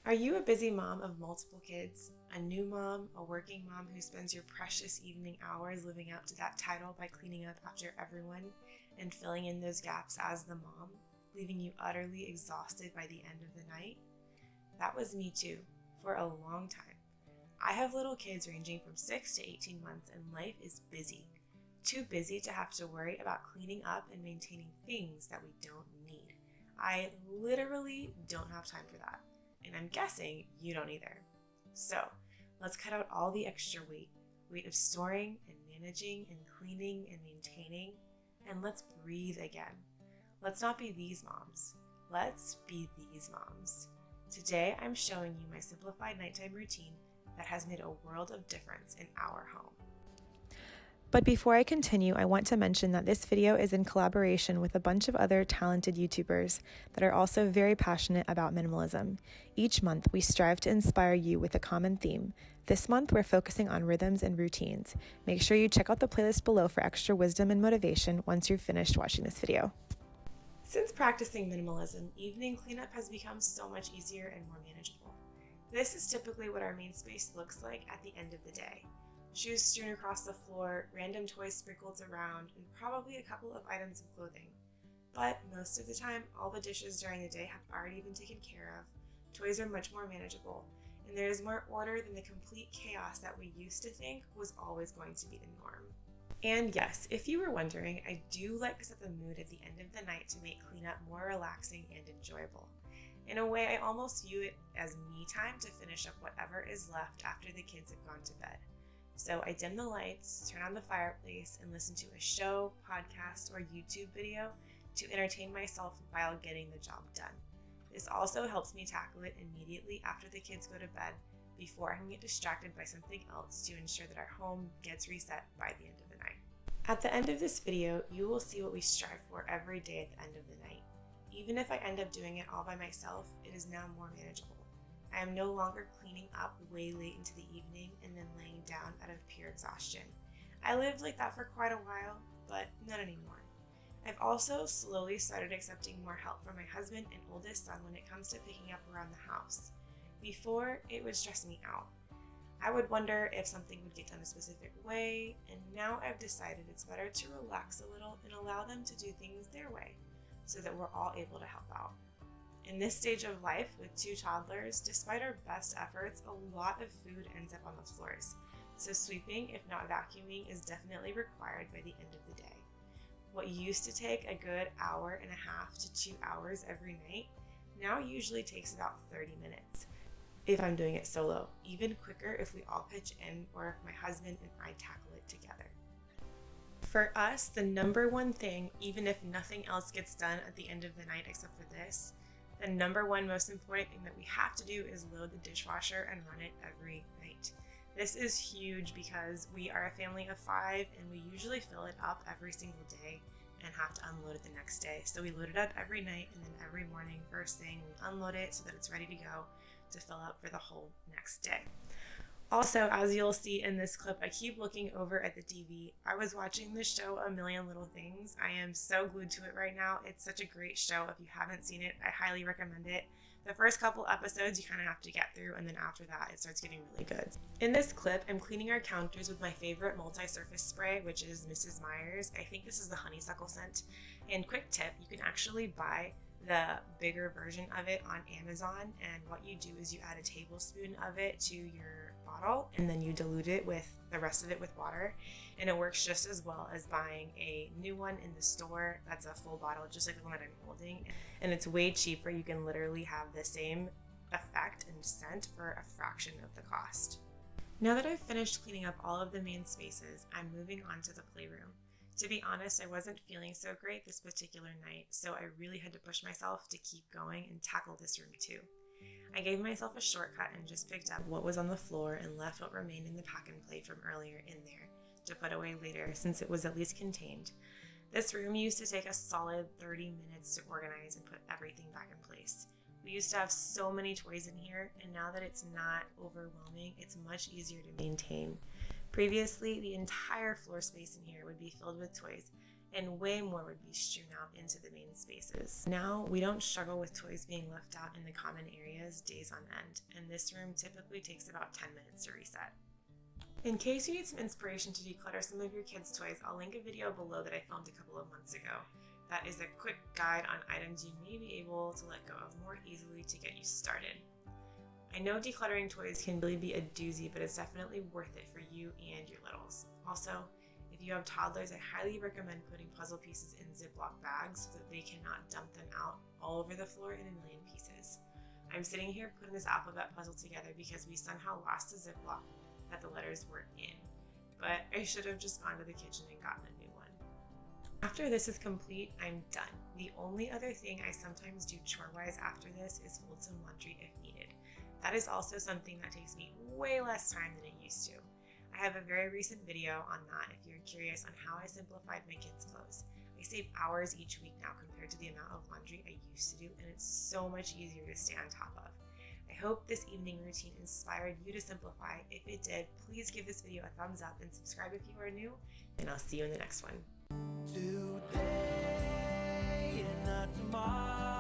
Are you a busy mom of multiple kids, a new mom, a working mom who spends your precious evening hours living up to that title by cleaning up after everyone and filling in those gaps as the mom, leaving you utterly exhausted by the end of the night? That was me too, for a long time. I have little kids ranging from 6 to 18 months, and life is busy. Too busy to have to worry about cleaning up and maintaining things that we don't need. I literally don't have time for that. And I'm guessing you don't either. So let's cut out all the extra weight of storing and managing and cleaning and maintaining, and let's breathe again. Let's not be these moms. Let's be these moms. Today, I'm showing you my simplified nighttime routine that has made a world of difference in our home. But before I continue, I want to mention that this video is in collaboration with a bunch of other talented YouTubers that are also very passionate about minimalism. Each month, we strive to inspire you with a common theme. This month, we're focusing on rhythms and routines. Make sure you check out the playlist below for extra wisdom and motivation once you've finished watching this video. Since practicing minimalism, evening cleanup has become so much easier and more manageable. This is typically what our main space looks like at the end of the day. Shoes strewn across the floor, random toys sprinkled around, and probably a couple of items of clothing. But most of the time, all the dishes during the day have already been taken care of, toys are much more manageable, and there is more order than the complete chaos that we used to think was always going to be the norm. And yes, if you were wondering, I do like to set the mood at the end of the night to make cleanup more relaxing and enjoyable. In a way, I almost view it as me time to finish up whatever is left after the kids have gone to bed. So I dim the lights, turn on the fireplace, and listen to a show, podcast, or YouTube video to entertain myself while getting the job done. This also helps me tackle it immediately after the kids go to bed before I can get distracted by something else to ensure that our home gets reset by the end of the night. At the end of this video, you will see what we strive for every day at the end of the night. Even if I end up doing it all by myself, it is now more manageable. I am no longer cleaning up way late into the evening and then laying down out of pure exhaustion. I lived like that for quite a while, but not anymore. I've also slowly started accepting more help from my husband and oldest son when it comes to picking up around the house. Before, it would stress me out. I would wonder if something would get done a specific way, and now I've decided it's better to relax a little and allow them to do things their way so that we're all able to help out. In this stage of life with 2 toddlers, despite our best efforts, a lot of food ends up on the floors. So sweeping, if not vacuuming, is definitely required by the end of the day. What used to take a good hour and a half to 2 hours every night now usually takes about 30 minutes. If I'm doing it solo, even quicker if we all pitch in or if my husband and I tackle it together. For us, the number one thing, even if nothing else gets done at the end of the night except for this, the number one most important thing that we have to do is load the dishwasher and run it every night. This is huge because we are a family of 5 and we usually fill it up every single day and have to unload it the next day. So we load it up every night, and then every morning, first thing, we unload it so that it's ready to go to fill up for the whole next day. Also, as you'll see in this clip, I keep looking over at the TV. I was watching the show A Million Little Things. I am so glued to it right now. It's such a great show. If you haven't seen it, I highly recommend it. The first couple episodes you kind of have to get through, and then after that, it starts getting really good. In this clip, I'm cleaning our counters with my favorite multi-surface spray, which is Mrs. Meyer's. I think this is the honeysuckle scent. And quick tip, you can actually buy the bigger version of it on Amazon, and what you do is you add a tablespoon of it to your bottle and then you dilute it with the rest of it with water, and it works just as well as buying a new one in the store that's a full bottle just like the one that I'm holding, and it's way cheaper. You can literally have the same effect and scent for a fraction of the cost. Now that I've finished cleaning up all of the main spaces, I'm moving on to the playroom. To be honest, I wasn't feeling so great this particular night, so I really had to push myself to keep going and tackle this room too. I gave myself a shortcut and just picked up what was on the floor and left what remained in the pack and play from earlier in there to put away later, since it was at least contained. This room used to take a solid 30 minutes to organize and put everything back in place. We used to have so many toys in here, and now that it's not overwhelming, it's much easier to maintain. Previously, the entire floor space in here would be filled with toys, and way more would be strewn out into the main spaces. Now, we don't struggle with toys being left out in the common areas days on end, and this room typically takes about 10 minutes to reset. In case you need some inspiration to declutter some of your kids' toys, I'll link a video below that I filmed a couple of months ago. That is a quick guide on items you may be able to let go of more easily to get you started. I know decluttering toys can really be a doozy, but it's definitely worth it for you and your littles. Also, if you have toddlers, I highly recommend putting puzzle pieces in Ziploc bags so that they cannot dump them out all over the floor in a million pieces. I'm sitting here putting this alphabet puzzle together because we somehow lost a Ziploc that the letters were in, but I should have just gone to the kitchen and gotten a new one. After this is complete, I'm done. The only other thing I sometimes do chore-wise after this is fold some laundry if needed. That is also something that takes me way less time than it used to. I have a very recent video on that if you're curious on how I simplified my kids' clothes. I save hours each week now compared to the amount of laundry I used to do, and it's so much easier to stay on top of. I hope this evening routine inspired you to simplify. If it did, please give this video a thumbs up and subscribe if you are new, and I'll see you in the next one. Today and not tomorrow.